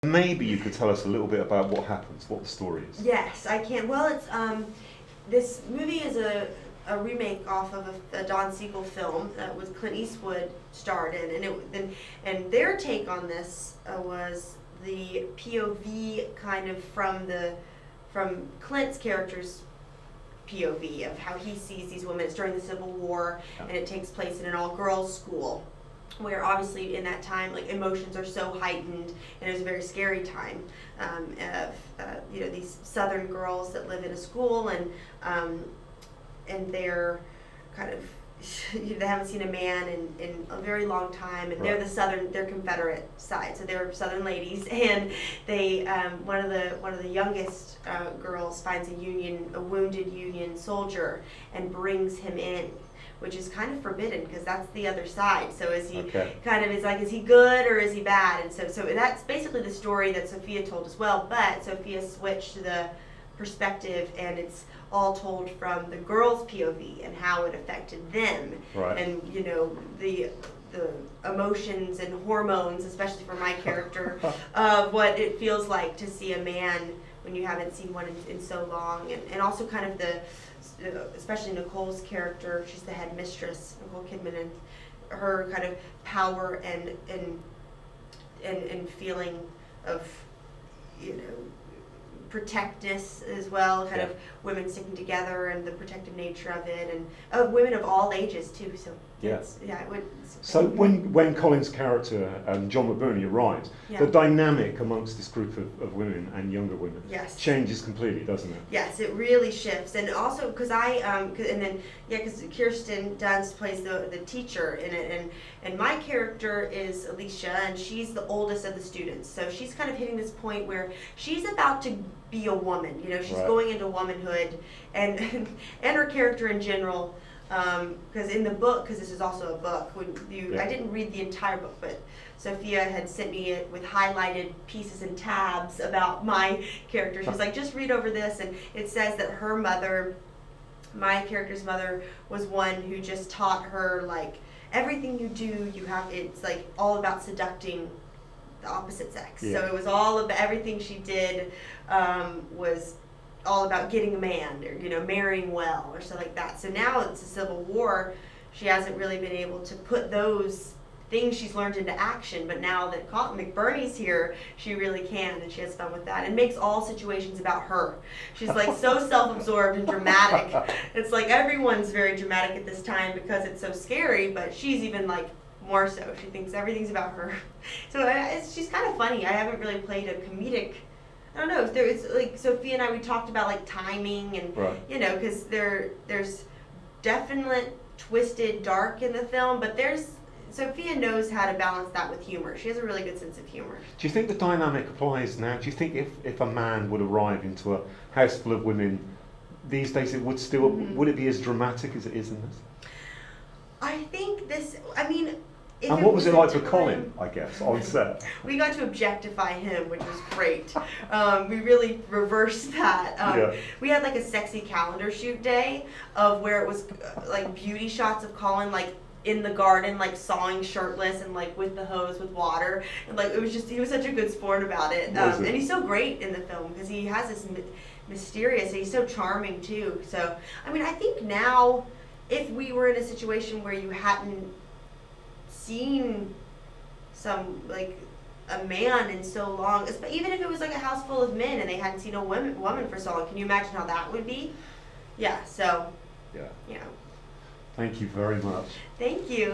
Maybe you could tell us a little bit about what happens, what the story is. Yes, I can. Well, it's this movie is a remake off of a Don Siegel film that was Clint Eastwood starred in, and their take on this was the POV kind of from Clint's character's POV of how he sees these women. It's during the Civil War, and it takes place in an all-girls school, where obviously in that time, like, emotions are so heightened, and it was a very scary time of these Southern girls that live in a school, and they're kind of they haven't seen a man in a very long time, and right. they're Confederate side, so they're Southern ladies, and they one of the youngest girls finds a wounded Union soldier and brings him in, which is kind of forbidden because that's the other side. So is he is he good or is he bad? And so that's basically the story that Sofia told as well. But Sofia switched to the perspective, and it's all told from the girls' POV and how it affected them. Right. And the emotions and hormones, especially for my character, of what it feels like to see a man when you haven't seen one in so long, and also kind of especially Nicole's character. She's the head mistress, Nicole Kidman, and her kind of power and feeling of protectiveness as well, kind of women sticking together and the protective nature of it, and women of all ages too. So So when Colin's character John McBurney arrives, the dynamic amongst this group of women and younger women changes completely, doesn't it? Yes, it really shifts, and also because Kirsten Dunst plays the teacher in it, and my character is Alicia, and she's the oldest of the students, so she's kind of hitting this point where she's about to be a woman. She's going into womanhood, and her character in general. Because in the book, because this is also a book, I didn't read the entire book, but Sofia had sent me it with highlighted pieces and tabs about my character. She was like, just read over this, and it says that her mother, my character's mother, was one who just taught her, like, everything you do, it's like all about seducting the opposite sex. So it was all about everything she did was all about getting a man, or marrying well, or stuff like that. So now it's a Civil War, she hasn't really been able to put those things she's learned into action, but now that McBurney's here, she really can, and she has fun with that, and makes all situations about her. She's like so self-absorbed and dramatic. It's like everyone's very dramatic at this time because it's so scary, but she's even like more so. She thinks everything's about her. So she's kind of funny. I haven't really played a comedic. I don't know. It's like Sofia and I, we talked about like timing and because there's definite twisted dark in the film, but Sofia knows how to balance that with humor. She has a really good sense of humor. Do you think the dynamic applies now? Do you think if a man would arrive into a house full of women these days, it would still would it be as dramatic as it is in this? I think this. I mean. And what was it like for Colin, I guess, on set? We got to objectify him, which was great. We really reversed that. We had like a sexy calendar shoot day of where it was like beauty shots of Colin, like in the garden, like sawing shirtless and like with the hose with water. And like it was just, he was such a good sport about it. And he's so great in the film because he has this mysterious, he's so charming too. So, I mean, I think now if we were in a situation where you hadn't seen a man in so long, even if it was like a house full of men and they hadn't seen a woman for so long, can you imagine how that would be? Yeah. Thank you very much. Thank you.